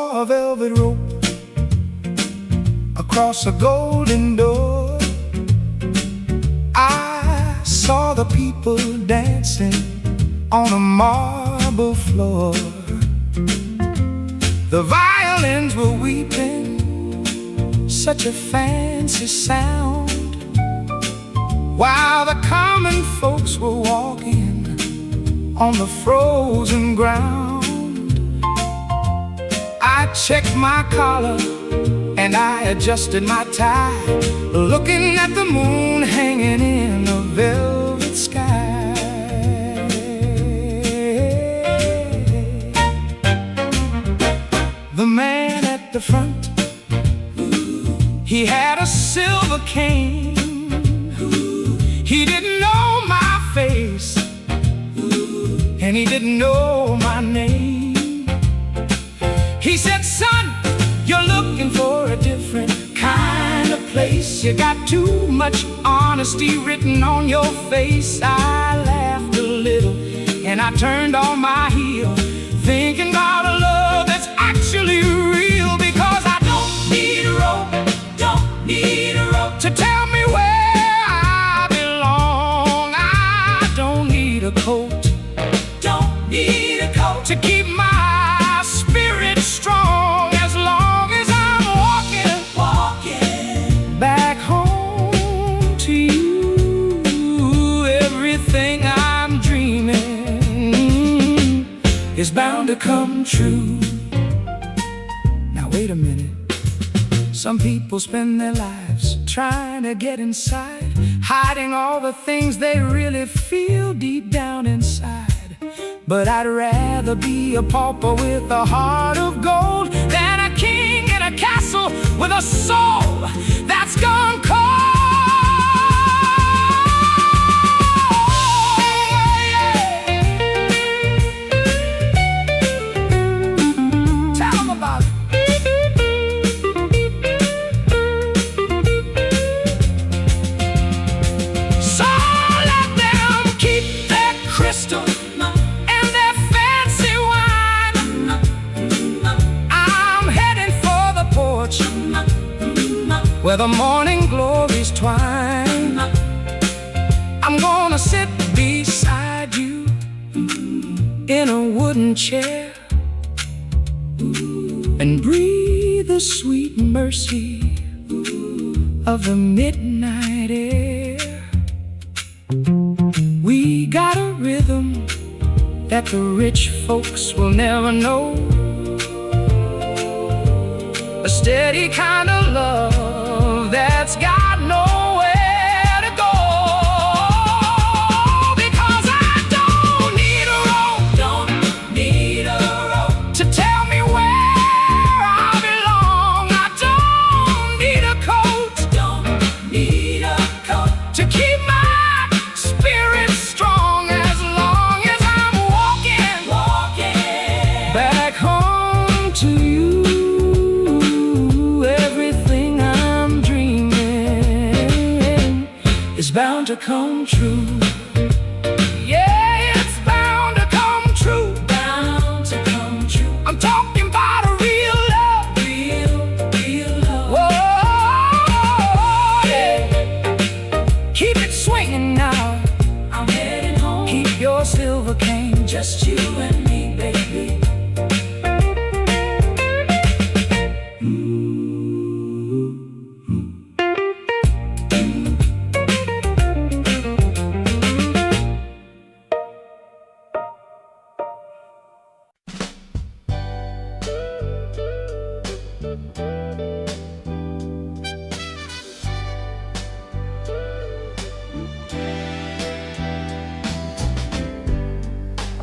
saw a velvet rope across a golden door. I saw the people dancing on a marble floor. The violins were weeping, such a fancy sound, while the common folks were walking on the frozen ground. I checked my collar and I adjusted my tie, looking at the moon hanging in a velvet sky. The man at the front, he had a silver cane. He didn't know my face, and he didn't know my name. He said, "Son, you're looking for a different kind of place. You got too much honesty written on your face." I laughed a little and I turned on my heel, thinking about a love that's actually real. Because I don't need a rope, don't need a rope to tell me where I belong. I don't need a coat, don't need a coat to keep my spirit strong. As long as I'm walking back home to you, everything I'm dreaming is bound to come true. Now wait a minute. Some people spend their lives trying to get inside, hiding all the things they really feel deep down inside. But I'd rather be a pauper with a heart of gold than a king in a castle with a soul that's gone cold. Tell them about it. So let them keep their crystal where the morning glories twine. I'm gonna sit beside you in a wooden chair and breathe the sweet mercy of the midnight air. We got a rhythm that the rich folks will never know, a steady kind of love that's got nowhere to go. Because I don't need a rope, don't need a rope to tell me where I belong. I don't need a coat, don't need a coat to keep my spirit strong. As long as I'm walking back home to you, it's bound to come true. Yeah, it's bound to come true. Bound to come true. I'm talking about a real love. Real love. Whoa, yeah. Keep it swinging now. I'm heading home. Keep your silver cane, just you and me, baby.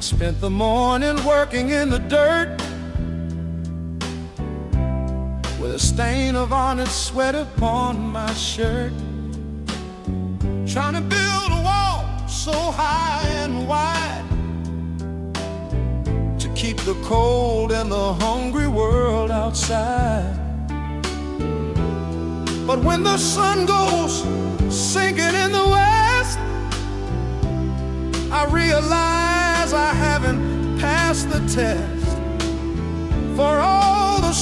Spent the morning working in the dirt with a stain of honest sweat upon my shirt, trying to build a wall so high and wide to keep the cold and the hungry world outside. But when the sun goes sinking in the west, I realize I haven't passed the test. For all the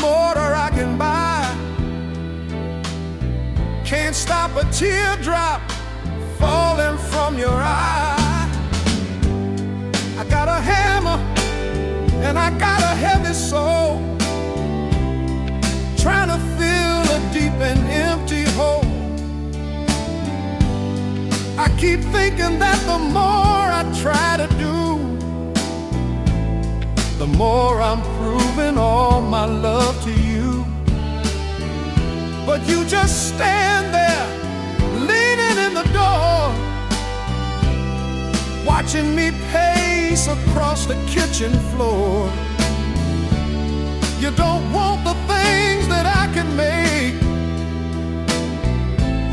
motor I can buy can't stop a teardrop falling from your eye. I got a hammer and I got a heavy soul, trying to fill a deep and empty hole. I keep thinking that the more I try to do, the more I'm proving all my love to you. But you just stand there, leaning in the door, watching me pace across the kitchen floor. You don't want the things that I can make,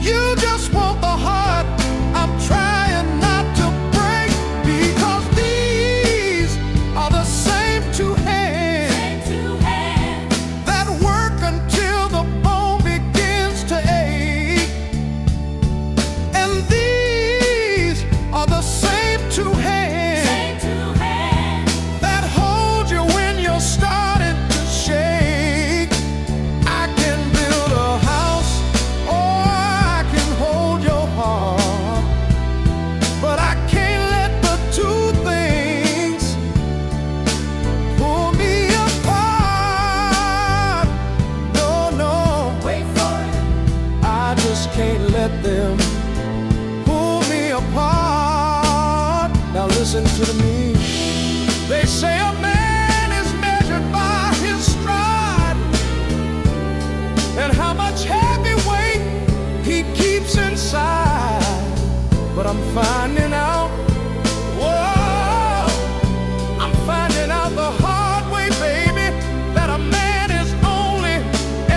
you just want the heart I'm trying not to break. Because these are the same two hands that work until the bone begins to ache. And these are the same two hands that hold you when you're starting to shake. I can build a house or I can hold your heart, but I can't let the two things pull me apart. No, no, wait for it. I just can't let them pull me apart. Now listen to me. They say a man is measured by his stride and how much heavy weight he keeps inside. But I'm finding out, whoa, I'm finding out the hard way, baby, that a man is only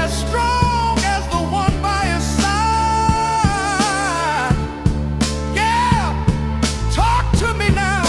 as strong as the one by his side. Yeah, talk to me now.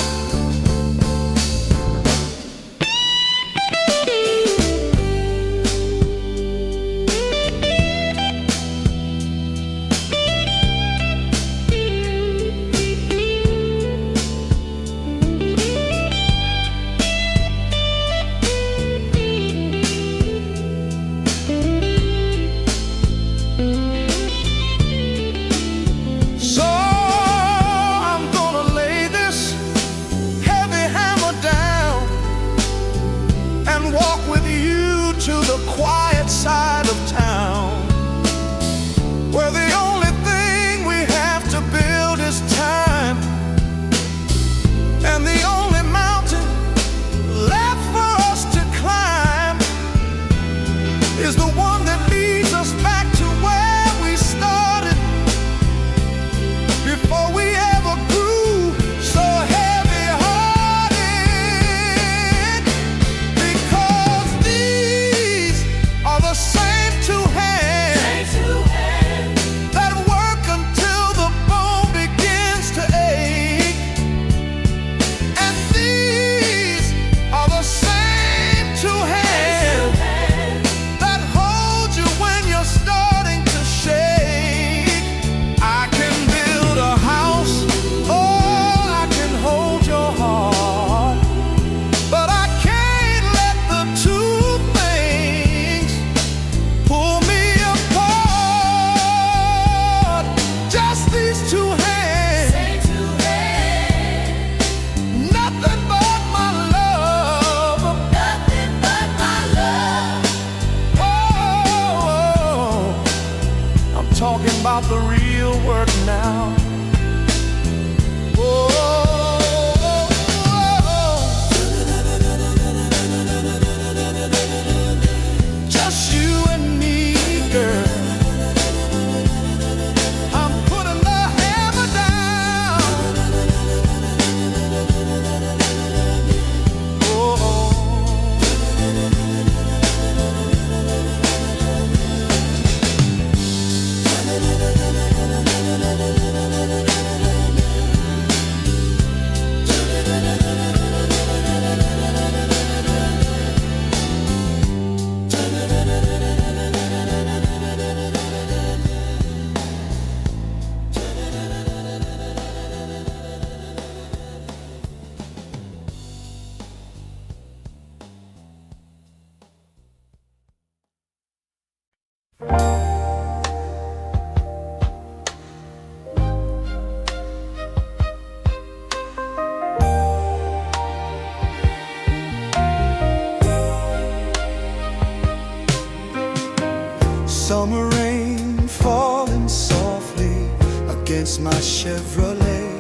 Summer rain falling softly against my Chevrolet.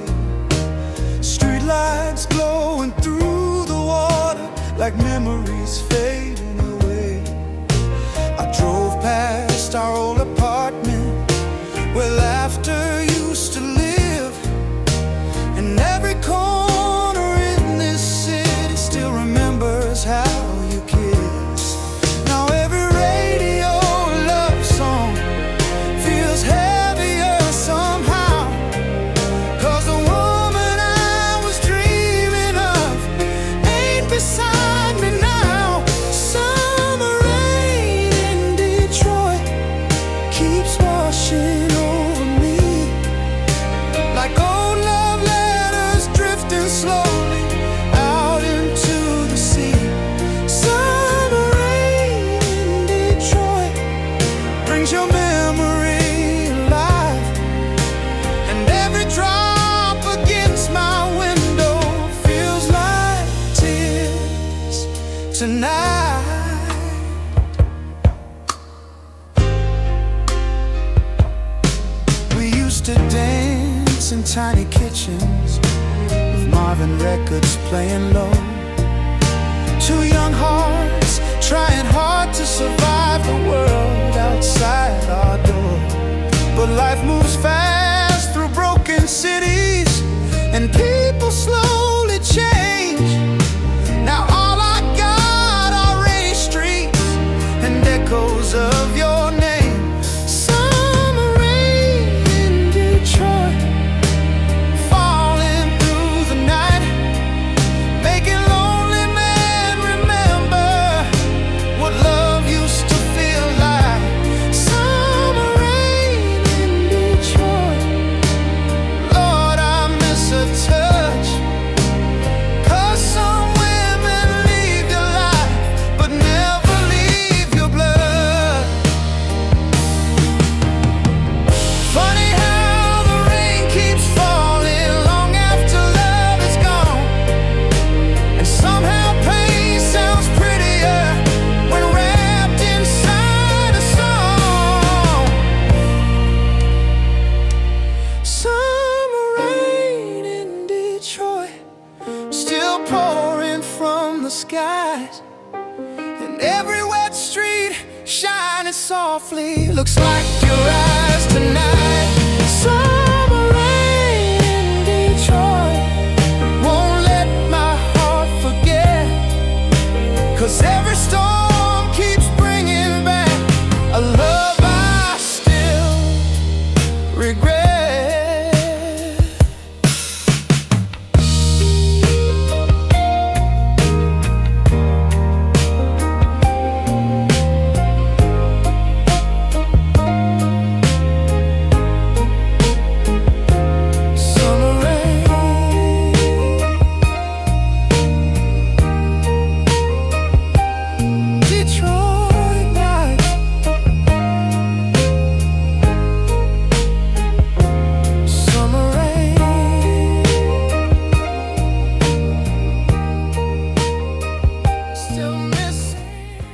Streetlights glowing through the water like memories fading away. I drove past our old apartment where laughter used to live, and every corner in this city still remembers how you kissed. Now every radio love song feels heavier somehow, 'cause the woman I was dreaming of ain't beside me now. Summer rain in Detroit keeps washing over me like old love letters drifting slowly out into the sea. Summer rain in Detroit brings your memory alive, and every drop against my window feels like tears tonight. We used to dance in tiny kitchens with Marvin records playing low. Two young hearts trying hard to survive the world outside our door. But life moves fast through broken cities, and people slowly change. Now all I got are rainy streets and echoes of your name. Summer rain in Detroit falling through the night, making lonely men remember what love used to feel like. Summer rain in Detroit, Lord, I miss a touch. 'Cause some women leave your life but never leave your blood. Funny how the rain keeps falling long after love is gone, and somehow pain sounds prettier when wrapped inside a song. Summer rain in Detroit still pouring from the skies, and every wet street shining softly looks like your eyes tonight. Summer rain in Detroit won't let my heart forget, 'cause every storm keeps bringing back a love I still regret. Summer rain, Detroit nights. Summer rain, still missing you.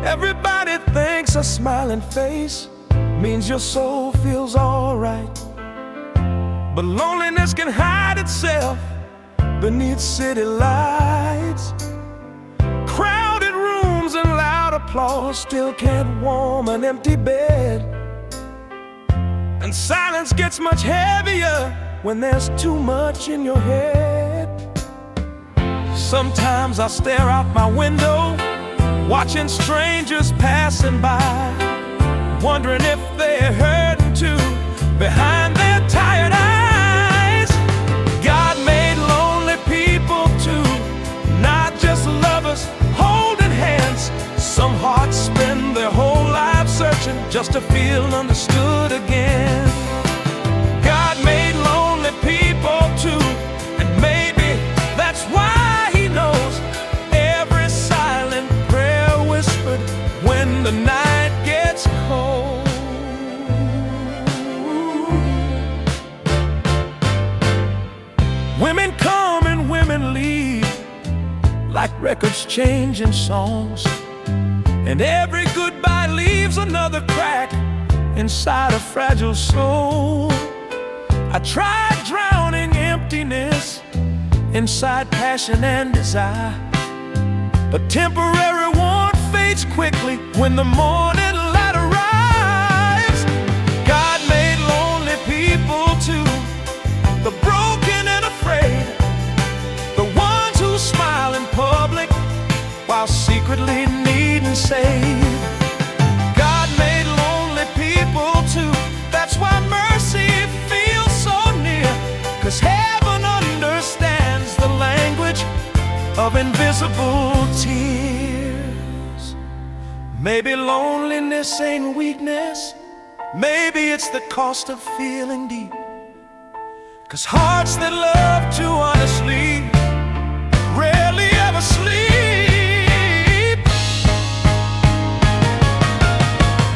Everybody thinks a smiling face means your soul feels alright, but loneliness can hide itself beneath city lights. Crowded rooms and loud applause still can't warm an empty bed, and silence gets much heavier when there's too much in your head. Sometimes I stare out my window, watching strangers passing by, wondering if they're hurting too behind their tired eyes. God made lonely people too, not just lovers holding hands. Some hearts just to feel understood again. God made lonely people too, and maybe that's why He knows every silent prayer whispered when the night gets cold. Women come and women leave, like records changing songs, and every goodbye leaves another crack inside a fragile soul. I tried drowning emptiness inside passion and desire, but temporary warmth fades quickly when the morning light arrives. God made lonely people too, the broken and afraid, the ones who smile in public while secretly needing saved. God made lonely people too, that's why mercy feels so near, 'cause heaven understands the language of invisible tears. Maybe loneliness ain't weakness, maybe it's the cost of feeling deep, 'cause hearts that love too honestly rarely ever sleep.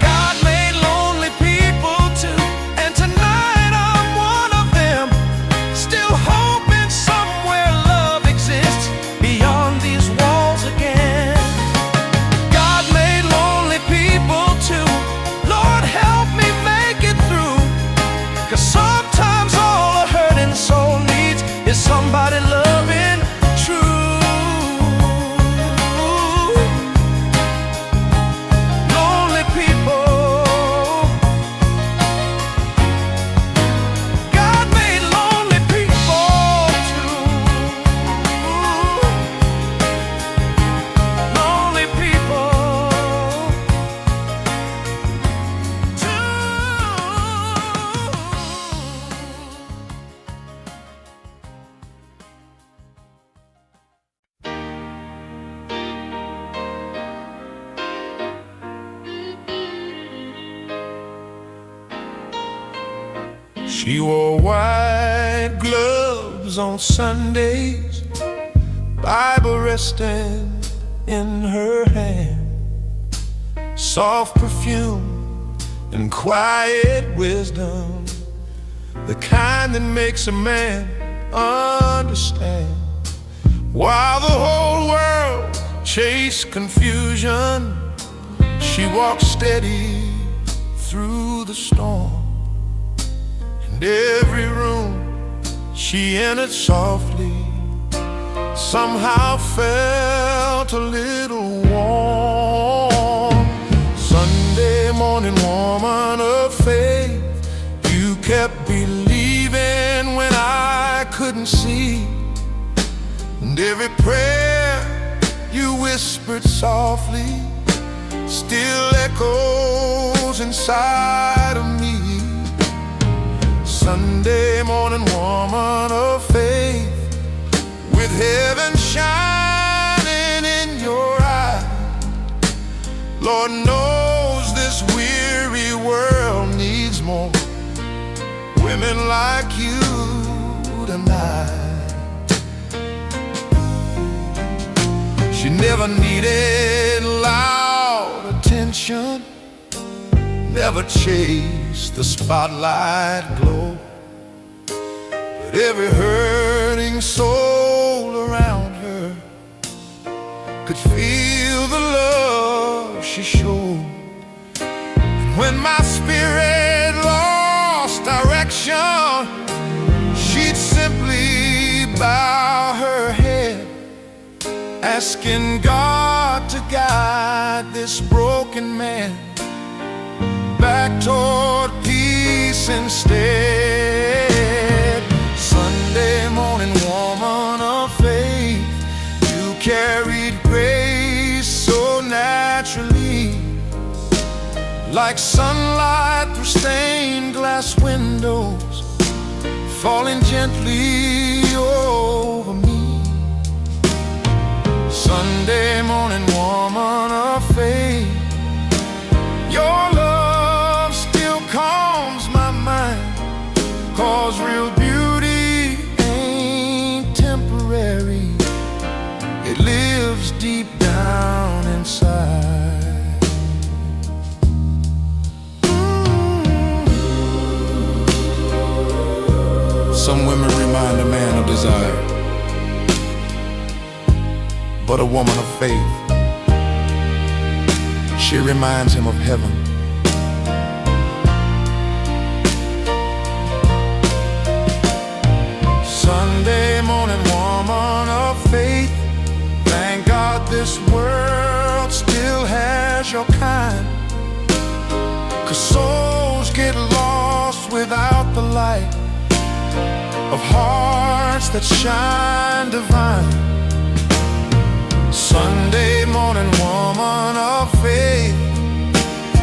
God made lonely people too, and tonight I'm one of them, still hoping somewhere love exists beyond these walls again. God made lonely people too, Lord help me make it through, 'cause sometimes all a hurting soul needs is somebody loving true. Lonely people, God made lonely people too. Lonely people too. She wore white gloves on Sundays, Bible resting in her hand, soft perfume and quiet wisdom, the kind that makes a man understand. While the whole world chased confusion, she walked steady through the storm. Every room she entered softly somehow felt a little warm. Sunday morning woman of faith, you kept believing when I couldn't see, and every prayer you whispered softly still echoes inside of me. Sunday morning woman of faith, with heaven shining in your eyes. Lord knows this weary world needs more women like you tonight. She never needed loud attention, never chased the spotlight glow, but every hurting soul around her could feel the love she showed. And when my spirit lost direction, she'd simply bow her head, asking God to guide this broken man back toward peace instead. Sunday morning woman of faith, you carried grace so naturally, like sunlight through stained glass windows, falling gently over me. Sunday morning woman of faith, your love deep down inside. Some women remind a man of desire, but a woman of faith, she reminds him of heaven. Sunday morning woman of faith, thank God this world still has your kind. 'Cause souls get lost without the light of hearts that shine divine. Sunday morning woman of faith,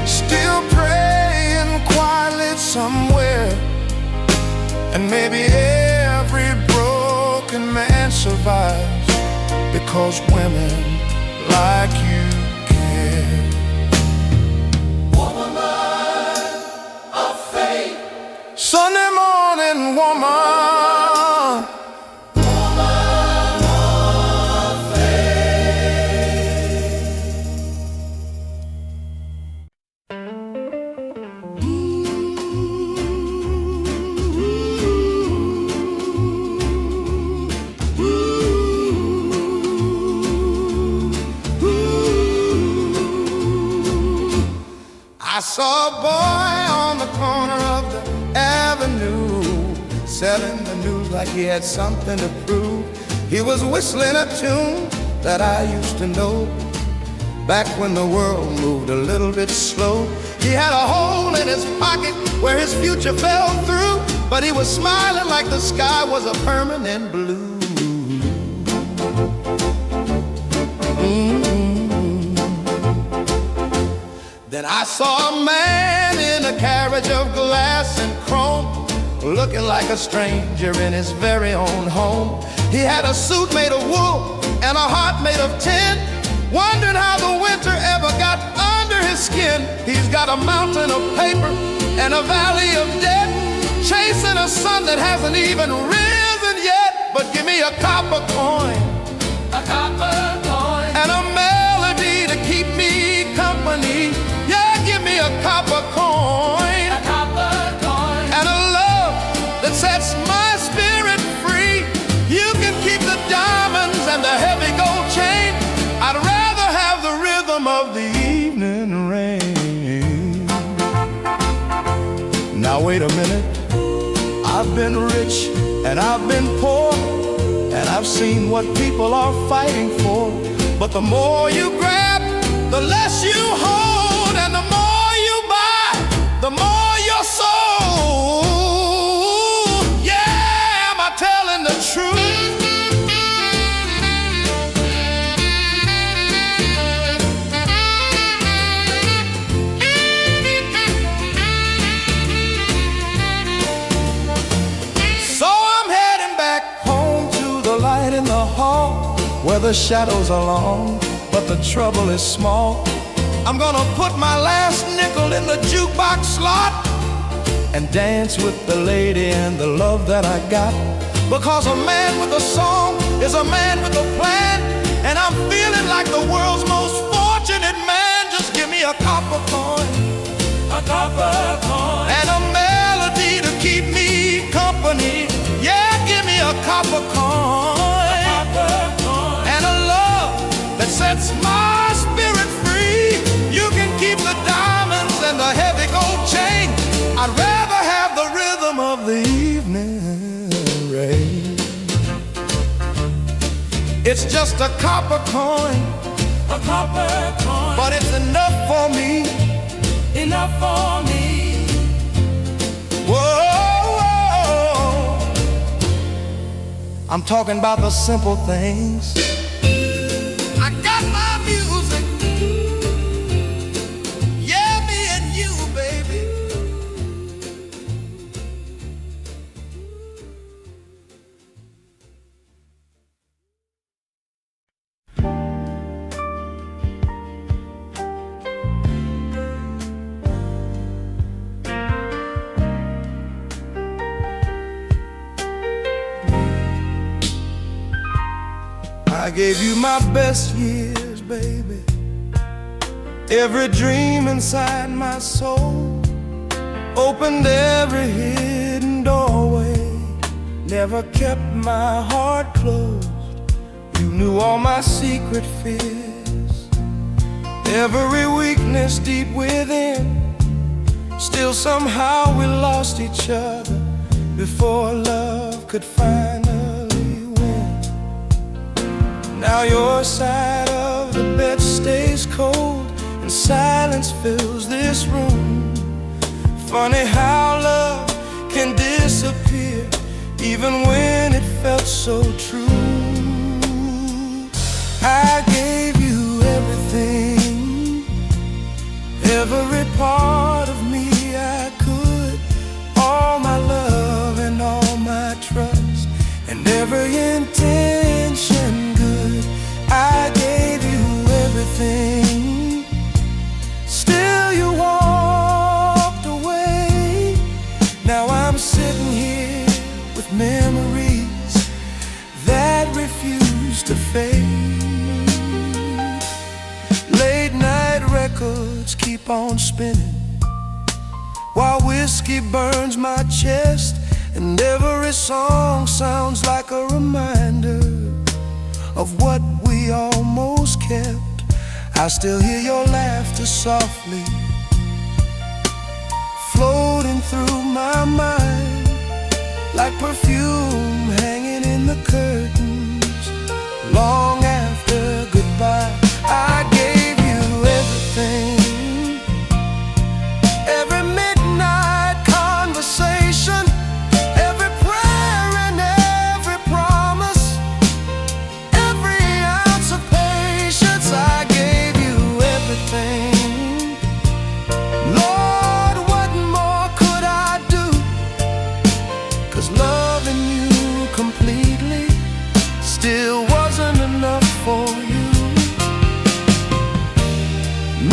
still praying quietly somewhere. And maybe every broken man survives because women like you care. Woman of faith, Sunday morning woman. I saw a boy on the corner of the avenue, selling the news like he had something to prove. He was whistling a tune that I used to know, back when the world moved a little bit slow. He had a hole in his pocket where his future fell through, but he was smiling like the sky was a permanent blue. Then I saw a man in a carriage of glass and chrome, looking like a stranger in his very own home. He had a suit made of wool and a heart made of tin, wondering how the winter ever got under his skin. He's got a mountain of paper and a valley of debt, chasing a sun that hasn't even risen yet. But give me a copper coin, a copper coin, and a melody to keep me company. Yeah, give me a copper coin, and a love that sets my spirit free. You can keep the diamonds and the heavy gold chain. I'd rather have the rhythm of the evening rain. Now wait a minute, I've been rich and I've been poor, and I've seen what people are fighting for. But the more you grab, the less you hold, and the more you buy, the more you're sold. Yeah, am I telling the truth? So I'm heading back home to the light in the hall, where the shadows are long, but the trouble is small. I'm gonna put my last nickel in the jukebox slot and dance with the lady and the love that I got. Because a man with a song is a man with a plan, and I'm feeling like the world's most fortunate man. Just give me a copper coin, and a melody to keep me company. Yeah, give me a copper coin, and a love that sets my spirit free. You can keep the diamonds and the heavy gold chain. I'd rather have the rhythm of the evening rain. It's just a copper coin, but it's enough for me, enough for me. Whoa, I'm talking about the simple things. I got my music, yeah, me and you, baby. I gave you my best years, baby. Every dream inside my soul, opened every hidden doorway, never kept my heart closed. You knew all my secret fears, every weakness deep within. Still somehow we lost each other before love could finally win. Now your side of the bed stays cold and silence fills this room. Funny how love can disappear even when it felt so true. I gave you everything, every part of me I could, all my love and all my trust, and every intention good. I gave you everything, still you walked away. Now I'm sitting here with memories that refuse to fade. Late night records keep on spinning while whiskey burns my chest, and every song sounds like a reminder of what we almost kept. I still hear your laughter softly floating through my mind, like perfume hanging in the curtains long after goodbye. I gave you everything, every midnight conversation, every prayer and every promise, every ounce of patience. I gave you everything. Lord, what more could I do? 'Cause loving you completely still wasn't enough for you.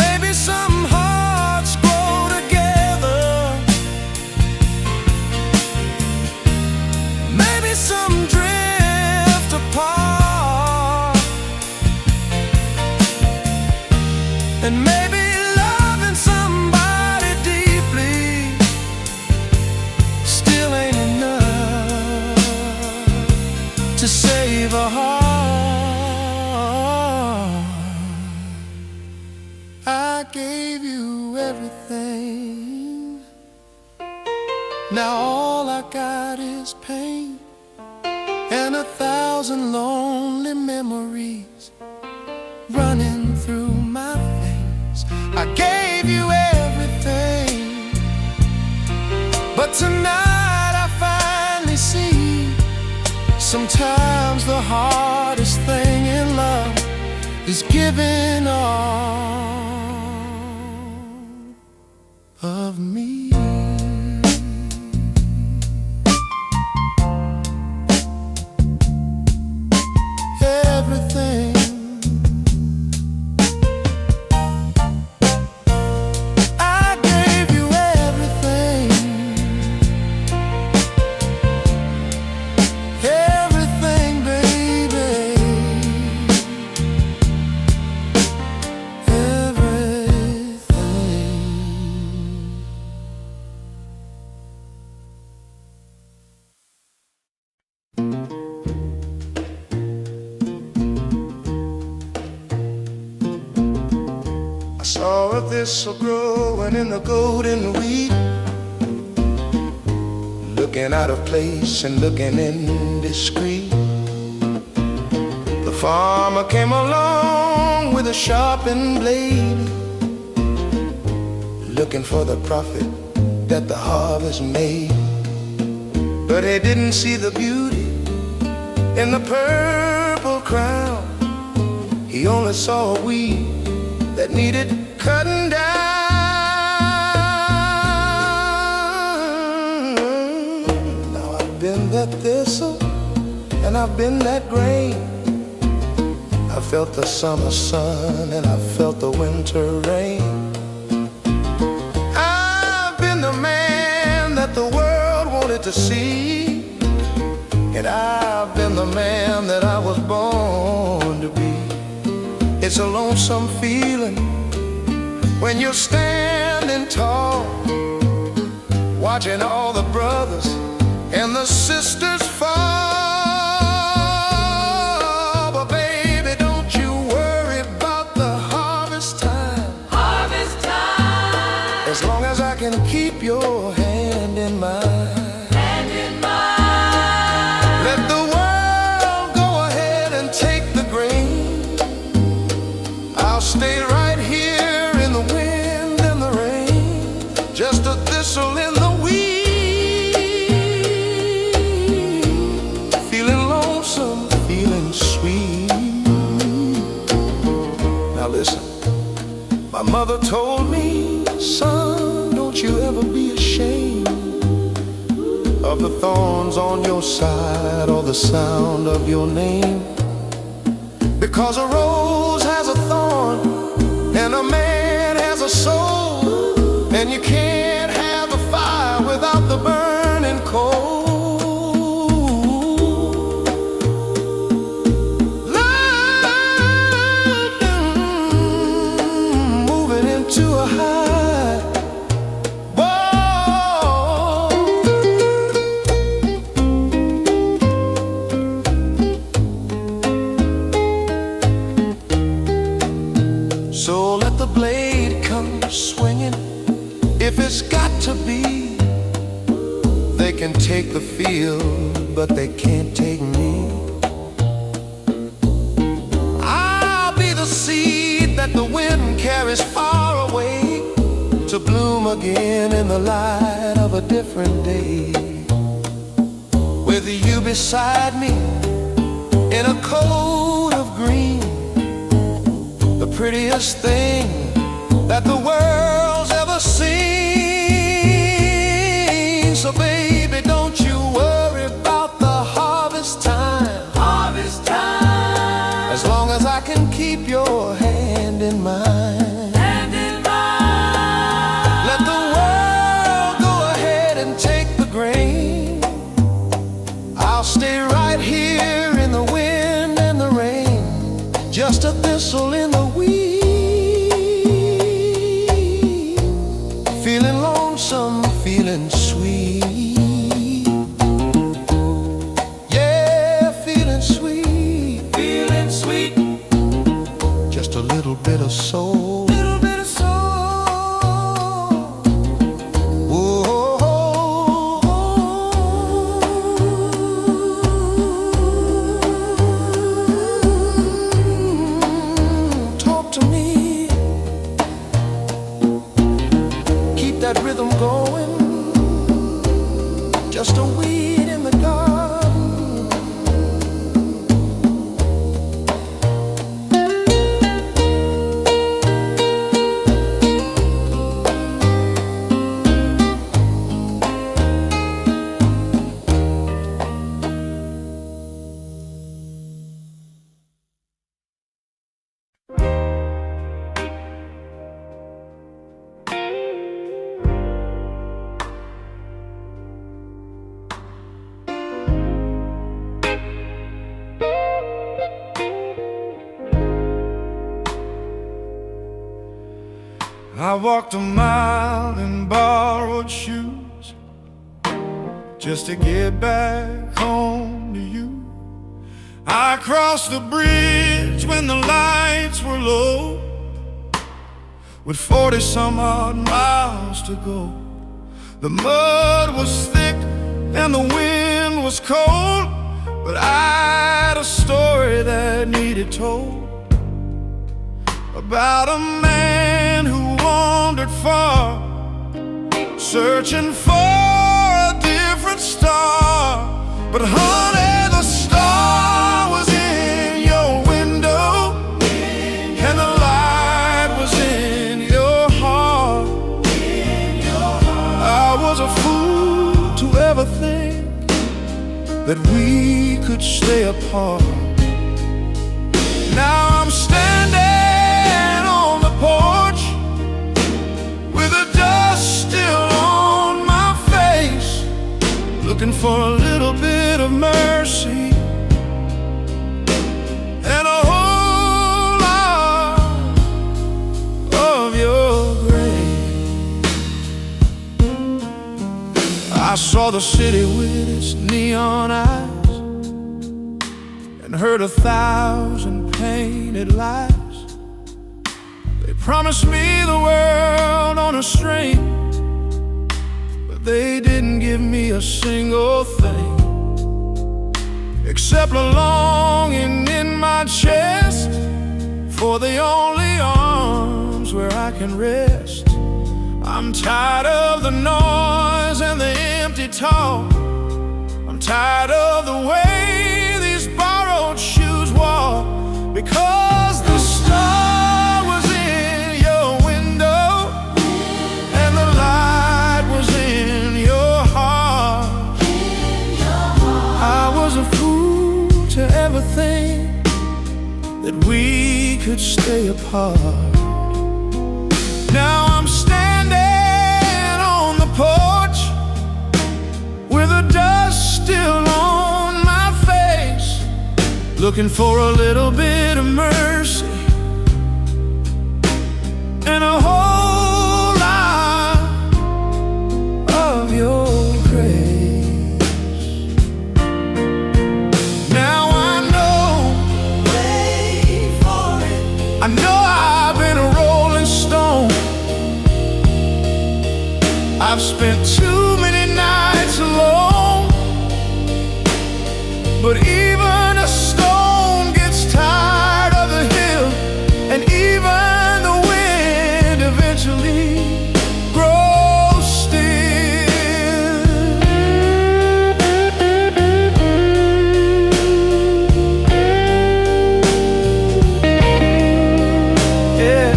Maybe some hearts grow together, maybe some drift apart, and maybe loving somebody deeply still ain't enough to save a heart. I gave you everything. Now all I got is pain and 1,000 lonely memories running through my veins. I gave you everything, but tonight I finally see sometimes the hardest thing in love is giving all of me. Everything. I gave you everything, everything, baby, everything. I saw a thistle growing in the golden wheat, looking out of place and looking indiscreet. The farmer came along with a sharpened blade, looking for the profit that the harvest made. But he didn't see the beauty in the purple crown. He only saw a weed that needed cutting down. Now I've been that thistle and I've been that grain. I felt the summer sun and I felt the winter rain. I've been the man that the world wanted to see, and I've been the man that I was born to be. It's a lonesome feeling when you're standing tall, watching all the brothers and the sisters fall. But baby, don't you worry about the harvest time. Harvest time. As long as I can keep your hand in mine. Hand in mine. Let the world go ahead and take the grain. I'll stay right here in the wind and the rain, just a thistle in the weed, feeling lonesome, feeling sweet. Now listen, my mother told me, son, don't you ever be ashamed of the thorns on your side or the sound of your name, because a rose has a thorn and a man has a soul, and you can't have a fire without the burning coal. Love, moving into a high. Whoa. So let the blade come swinging, if it's got to be. They can take the field, but they can't take me. I'll be the seed that the wind carries far away, to bloom again in the light of a different day. With you beside me in a coat of green, the prettiest thing that the world's ever seen. So baby, don't you worry about the harvest time. Harvest time. As long as I can keep your hand in mine. Hand in mine. Let the world go ahead and take the grain. I'll stay right here in the wind and the rain, just a thistle in the weed, feeling lonesome, feeling sweet. Yeah, feeling sweet, feeling sweet. Just a little bit of soul, little bit of soul. Talk to me, keep that rhythm going, just a weed in the garden. I walked a mile in borrowed shoes just to get back home to you. I crossed the bridge when the lights were low, with 40 some odd miles to go. The mud was thick and the wind was cold, but I had a story that needed told, about a man who wandered far, searching for a different star. But honey, the star was in your window, and the light was in your heart. I was a fool to ever think that we could stay apart. Now I'm standing on the porch with the dust still on my face, looking for a little bit of mercy and a whole lot saw the city with its neon eyes and heard 1,000 painted lies. They promised me the world on a string, but they didn't give me a single thing except a longing in my chest for the only arms where I can rest. I'm tired of the noise and the empty talk. I'm tired of the way these borrowed shoes walk. Because the star was in your window and the light was in your heart. I was a fool to ever think that we could stay apart. Now I'm standing on the porch with the dust still on my face, looking for a little bit of mercy and a whole lot of your grace. Now I know, wait for it, I know I've been a rolling stone. I've spent too many nights alone, but even a stone gets tired of the hill, and even the wind eventually grows still. Yeah.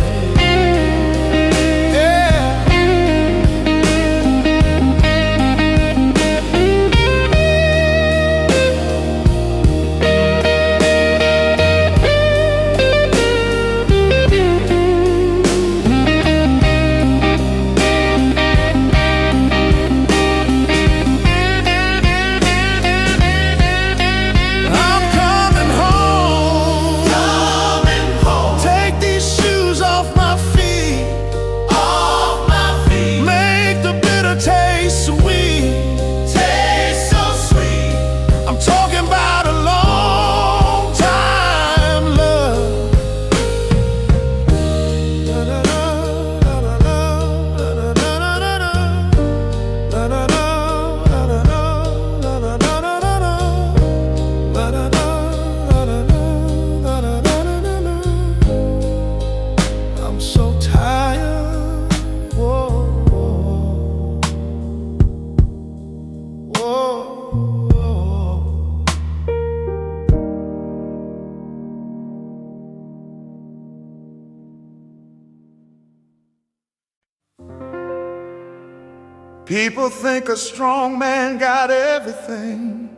People think a strong man got everything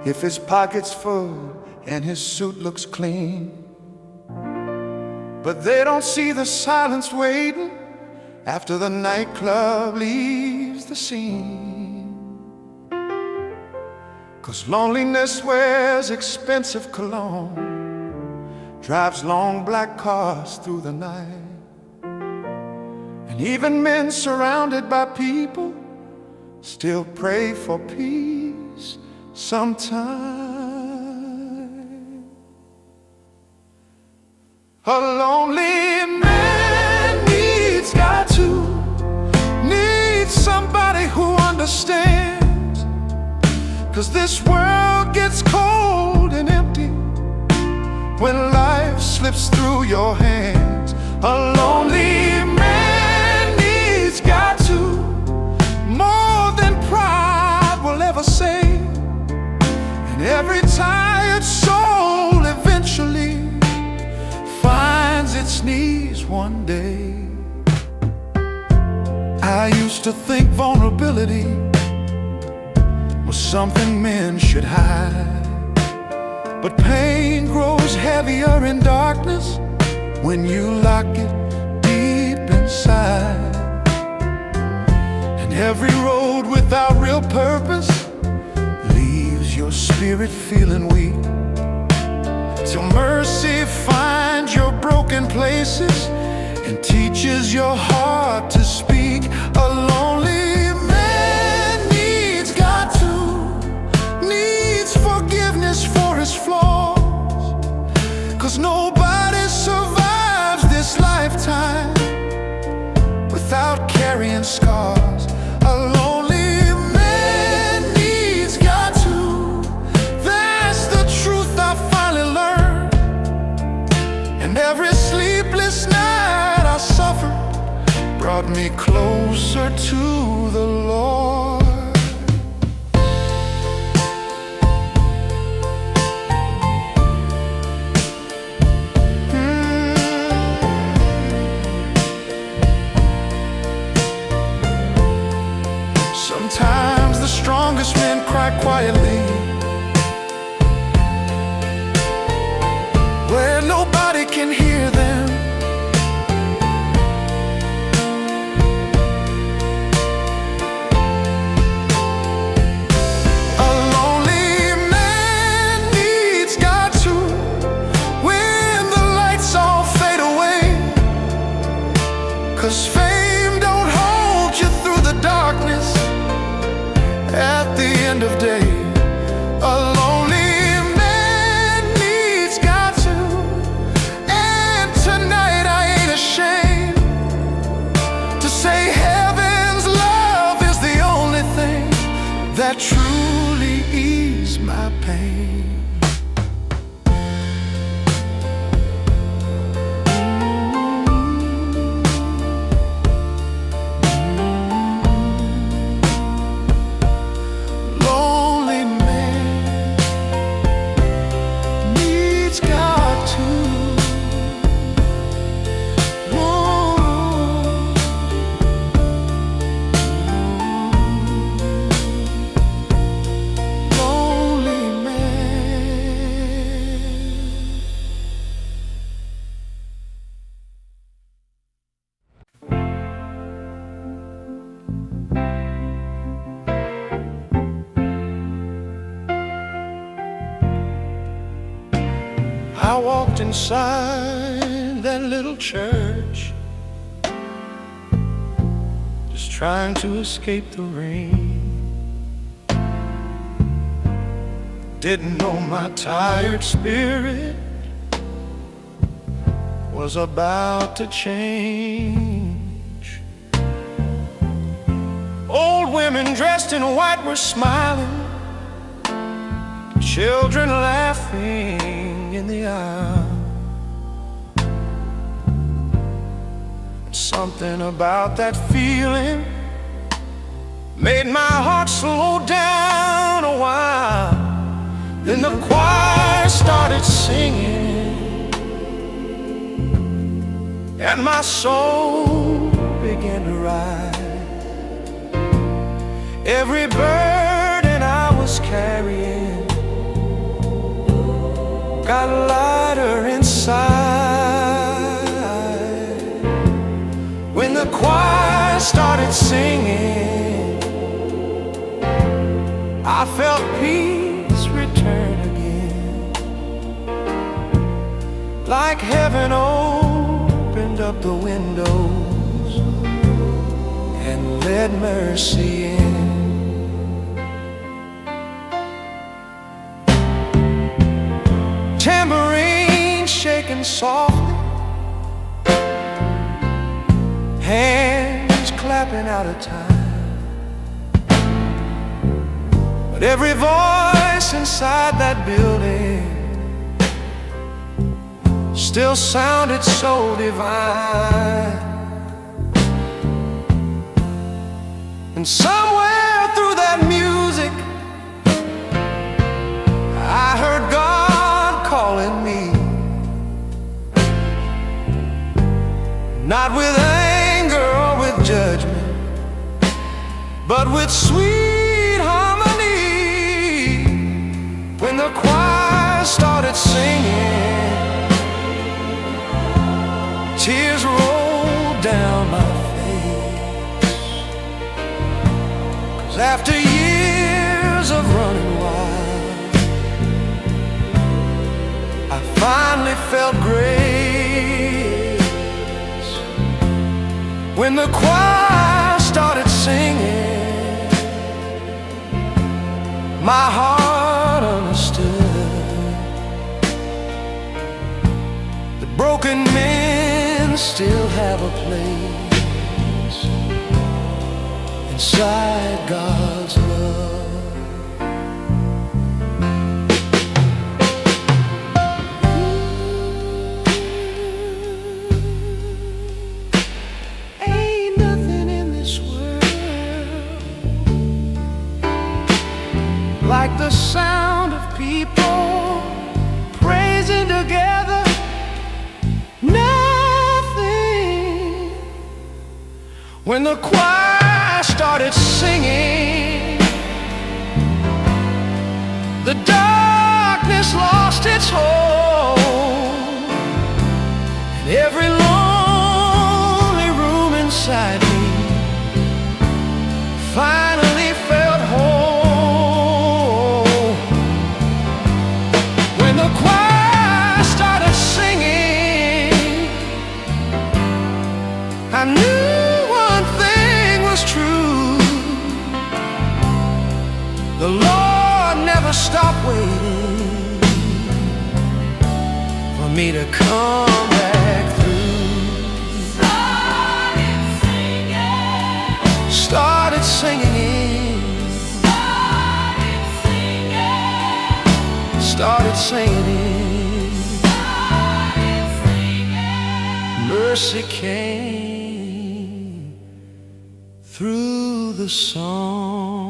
if his pocket's full and his suit looks clean. But they don't see the silence waiting after the nightclub leaves the scene. 'Cause loneliness wears expensive cologne, drives long black cars through the night. And even men surrounded by people still pray for peace sometime. A lonely man needs somebody who understands. 'Cause this world gets cold and empty when life slips through your hands. A lonely man needs got to, more than pride will ever say. And every tired soul eventually finds its knees one day. I used to think vulnerability was something men should hide, but pain grows heavier in darkness when you lock it deep inside. And every road without real purpose leaves your spirit feeling weak, till mercy finds your broken places and teaches your heart to speak. A lonely man sleepless night I suffered brought me closer to the Lord. Sometimes the strongest men cry quietly, where nobody can hear them. A lonely man needs God too, when the lights all fade away, 'cause fame don't hold you through the darkness. At the end of day, a lonely man needs God too. And tonight I ain't ashamed to say heaven's love is the only thing that truly eases my pain. I walked inside that little church, just trying to escape the rain. Didn't know my tired spirit was about to change. Old women dressed in white were smiling, children laughing in the aisle. Something about that feeling made my heart slow down a while. Then the choir started singing, and my soul began to rise. Every burden I was carrying got lighter inside. When the choir started singing, I felt peace return again. Like heaven opened up the windows and let mercy in. Tambourine shaking softly, hands clapping out of time. But every voice inside that building still sounded so divine. And somewhere through that music I heard God calling me, not with anger or with judgment, but with sweet harmony. When the choir started singing, tears rolled down my face. 'Cause after years of running wild, I finally felt grace. When the choir started singing, my heart understood that broken men still have a place inside God's love. When the choir started singing, the darkness lost its hold, and every lonely room inside me finally felt whole. When the choir started singing, I knew one thing was true: the Lord never stopped waiting for me to come back through. Started singing, started singing, started singing, started singing, started singing. Mercy came through the song.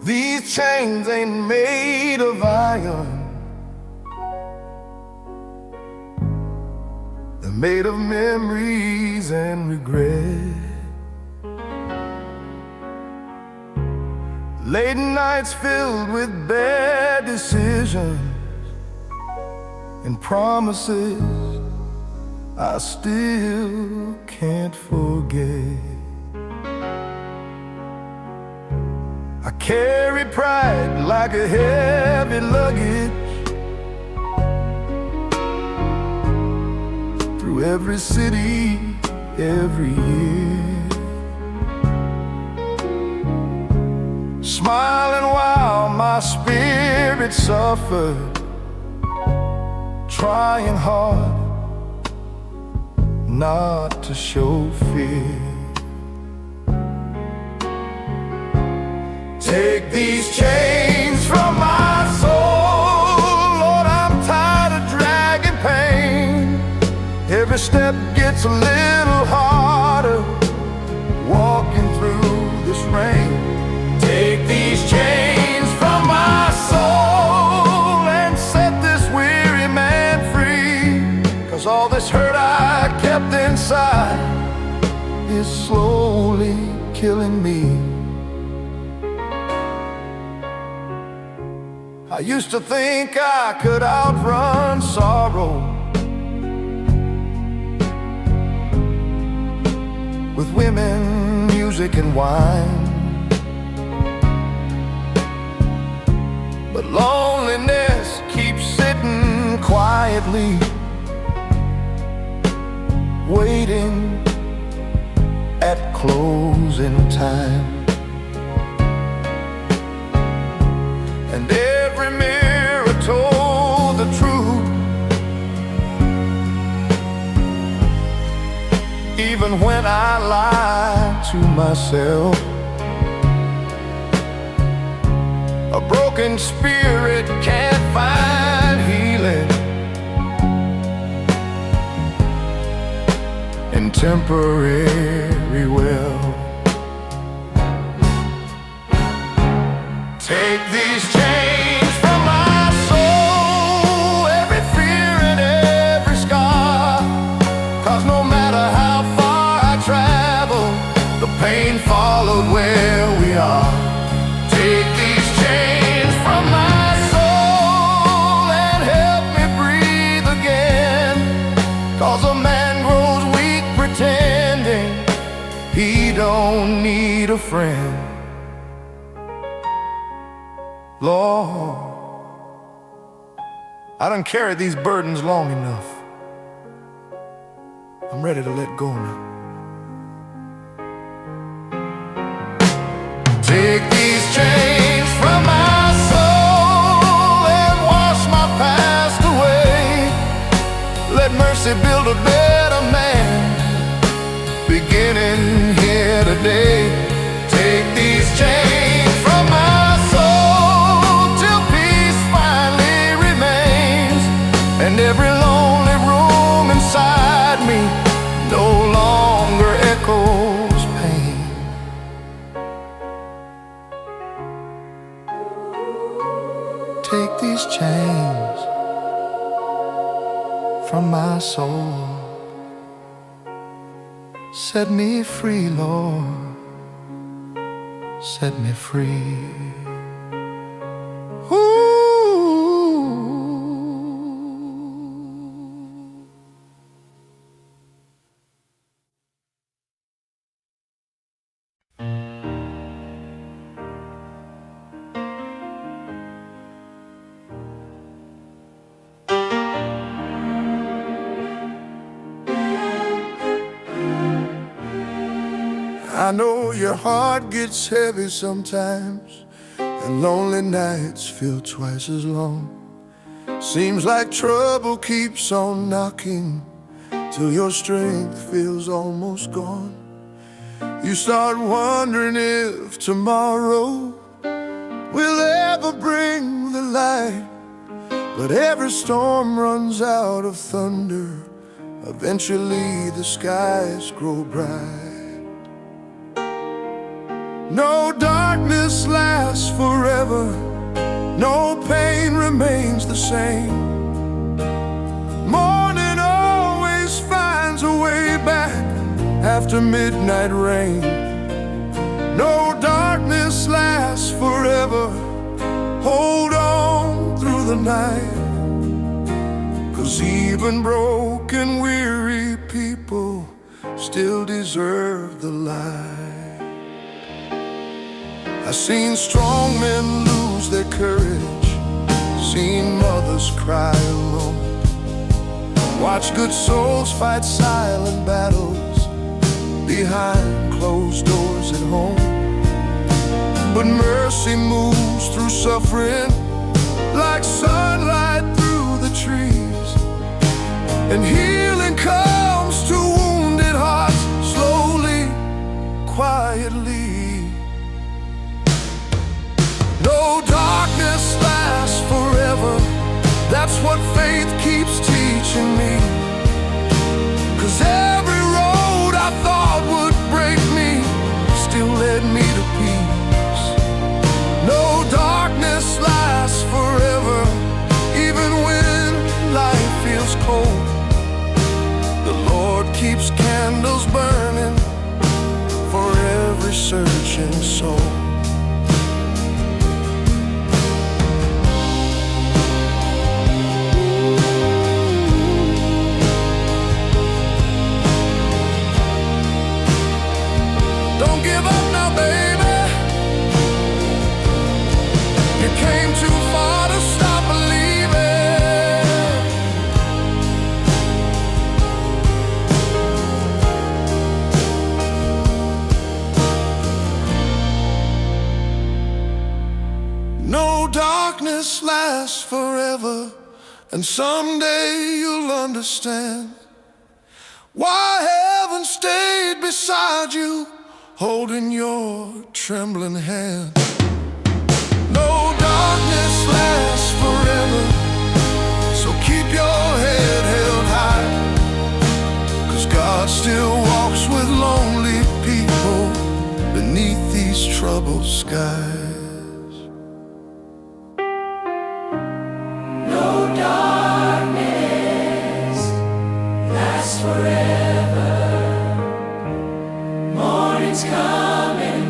These chains ain't made of iron, they're made of memories and regret. Late nights filled with bad decisions and promises I still can't forget. I carry pride like a heavy luggage through every city, every year, smiling while my spirit suffered, trying hard not to show fear. Take these chains from my soul, Lord, I'm tired of dragging pain. Every step gets a little harder, walking through this rain. Take these chains from my soul and set this weary man free, 'cause all this hurt I kept inside is slowly killing me. I used to think I could outrun sorrow with women, music, and wine, but loneliness keeps sitting quietly, waiting at closing time. And every mirror told the truth, even when I lied to myself. A broken spirit can't find healing in temporary well. Take these chains from my soul, every fear and every scar, 'cause no matter how far I travel, the pain followed where we are. Take these chains from my soul and help me breathe again, 'cause a man grows weak pretending he don't need a friend. Lord, I done carried these burdens long enough. I'm ready to let go now. Take these chains from my soul and wash my past away. Let mercy build a better man, beginning here today. Take these chains from my soul till peace finally remains. take these chains from my soul. Set me free, Lord, set me free. Ooh. I know your heart gets heavy sometimes, and lonely nights feel twice as long. Seems like trouble keeps on knocking till your strength feels almost gone. You start wondering if tomorrow will ever bring the light. But every storm runs out of thunder. Eventually the skies grow bright. No darkness lasts forever, no pain remains the same. Morning always finds a way back after midnight rain. No darkness lasts forever, hold on through the night. 'Cause even broken, weary people still deserve the light. I've seen strong men lose their courage, seen mothers cry alone, watch good souls fight silent battles behind closed doors at home. But mercy moves through suffering like sunlight through the trees, and healing comes to wounded hearts slowly, quietly. No darkness lasts forever, that's what faith keeps teaching me. 'Cause every road I thought would break me still led me to peace. No darkness lasts forever, even when life feels cold. The Lord keeps candles burning for every searching soul. Don't give up now, baby. You came too far to stop believing. No darkness lasts forever, and someday you'll understand why heaven stayed beside you, holding your trembling hand. No darkness lasts forever, so keep your head held high. 'Cause God still walks with lonely people beneath these troubled skies. No darkness lasts forever, morning's coming,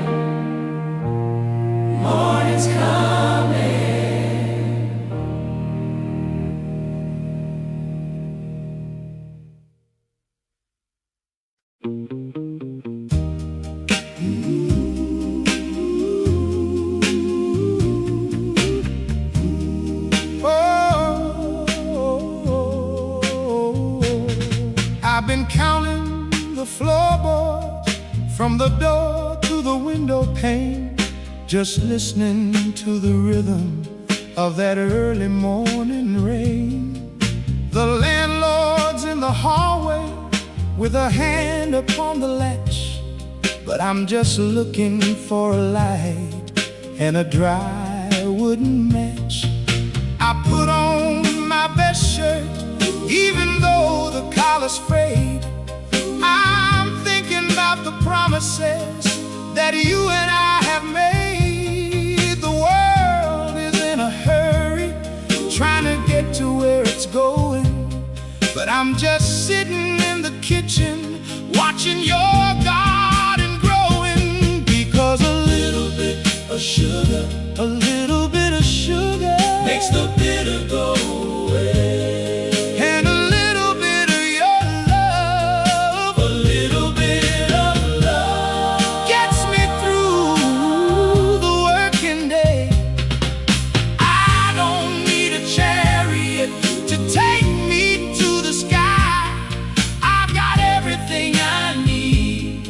morning's coming. I've been counting the floorboards from the door to the window pane, just listening to the rhythm of that early morning rain. The landlord's in the hallway with a hand upon the latch, but I'm just looking for a light and a dry wooden match. I put on my best shirt, even though the collar's frayed. I'm thinking about the promises that you and I have made. The world is in a hurry, but I'm just sitting in the kitchen watching your garden growing. Because a little bit of sugar, a little bit of sugar makes the bitter go away. And a little bit of your love, a little bit of love gets me through the working day. I don't need a chariot to take me to the sky. I've got everything I need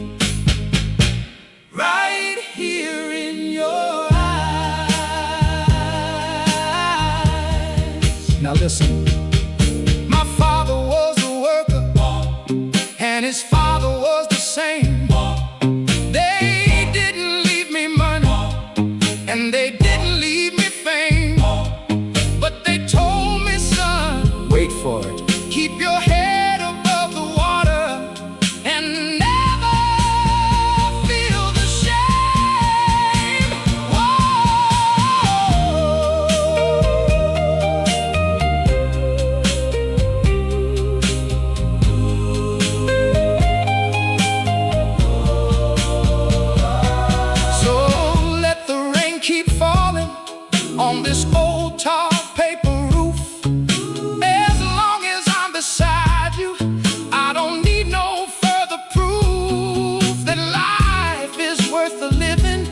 right here in your eyes. Now listen. My father was a worker, and his father was the same. They didn't leave me money, and they didn't leave me fame. But they told me, son, wait for it, keep your head above the water and never feel the shame. So let the rain keep falling on this old tar paper roof. As long as I'm beside you, I don't need no further proof that life is worth the living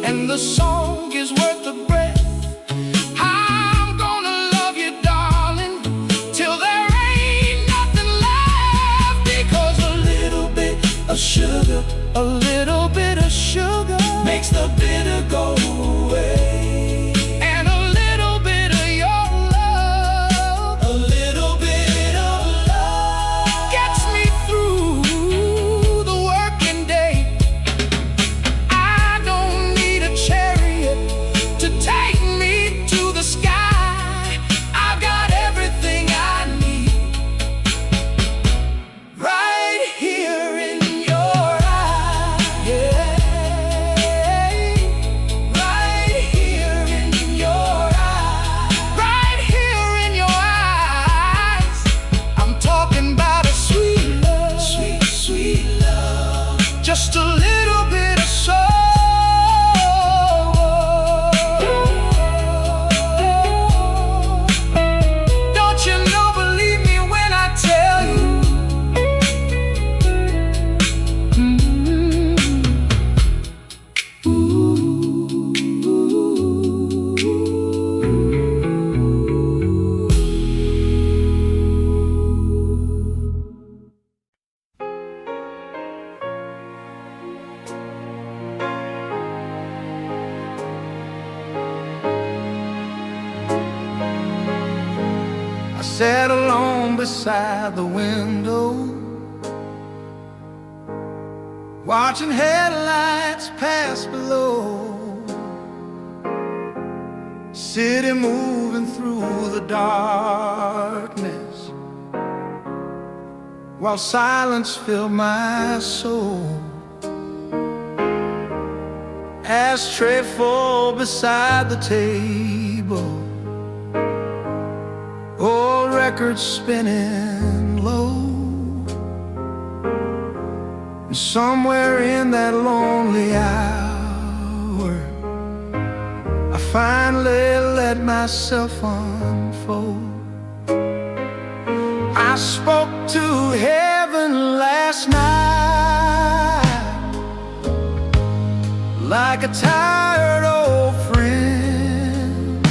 and the song is worth the breath. I'm gonna love you, darling, till there ain't nothing left. Because a little bit of sugar, a little bit of sugar makes the bitter go away. And a little bit of your love, a little bit of love gets me through the working day. I don't need a chariot to take me to the sky. I've got everything I need right here in your eyes. Yeah. Right here in your eyes. Right here in your eyes. I'm talking about a sweet love, sweet, sweet love. Just a little bit of soul. Don't you know, believe me when I tell you. I sat alone beside the window, watching headlights pass below. City moving through the darkness, while silence filled my soul. Ashtray full beside the table, old records spinning low. And somewhere in that lonely hour, I finally let myself unfold. I spoke to heaven last night, like a tired old friend.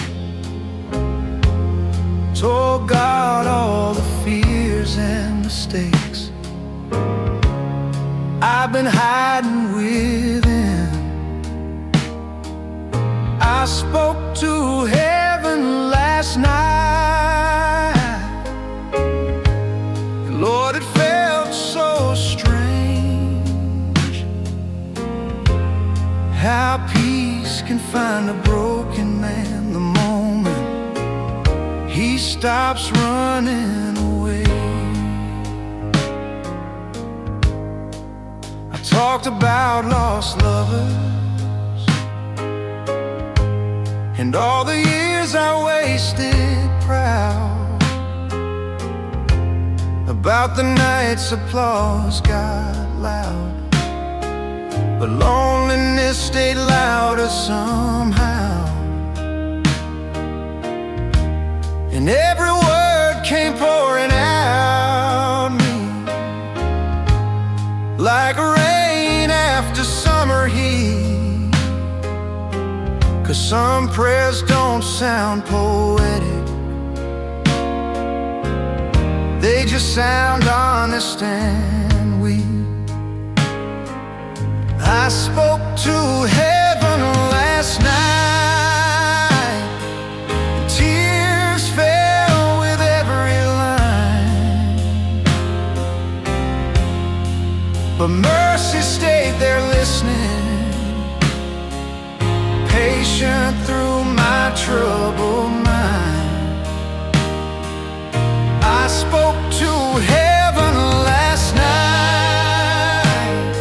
Told God all the fears and mistakes I've been hiding within. I spoke to heaven last night, and Lord, it felt so strange how peace can find a broken man the moment he stops running away. I talked about lost lovers and all the years I wasted proud. about the night's applause got loud, but loneliness stayed louder somehow. And every word came pouring out me like rain after summer heat. 'Cause some prayers don't sound poetic, they just sound honest and weak. I spoke to heaven last night, and tears fell with every line, but mercy stayed there listening, patient through my troubled mind. I spoke to heaven last night,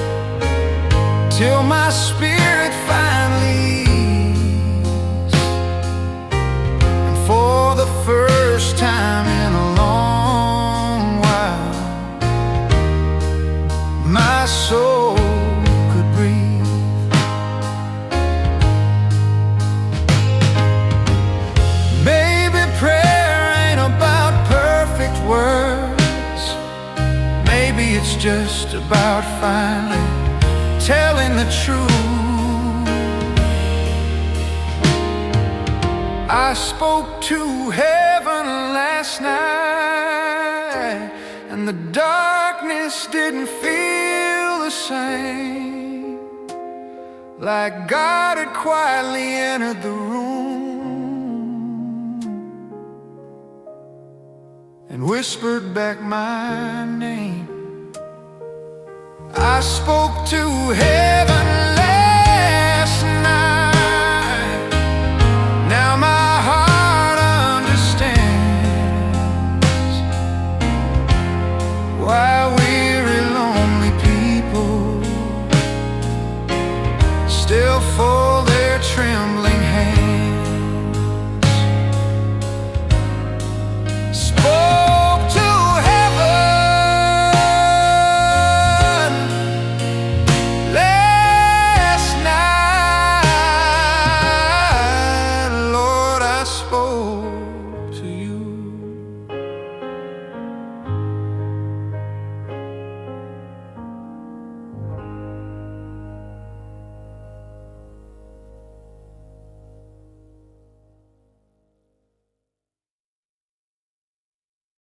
till my spirit finally eased. And for the first time in a long while, my soul could breathe. Maybe prayer ain't about perfect words, maybe it's just about finally telling the truth. I spoke to heaven last night, and the darkness didn't feel the same, like God had quietly entered the room and whispered back my name. I spoke to heaven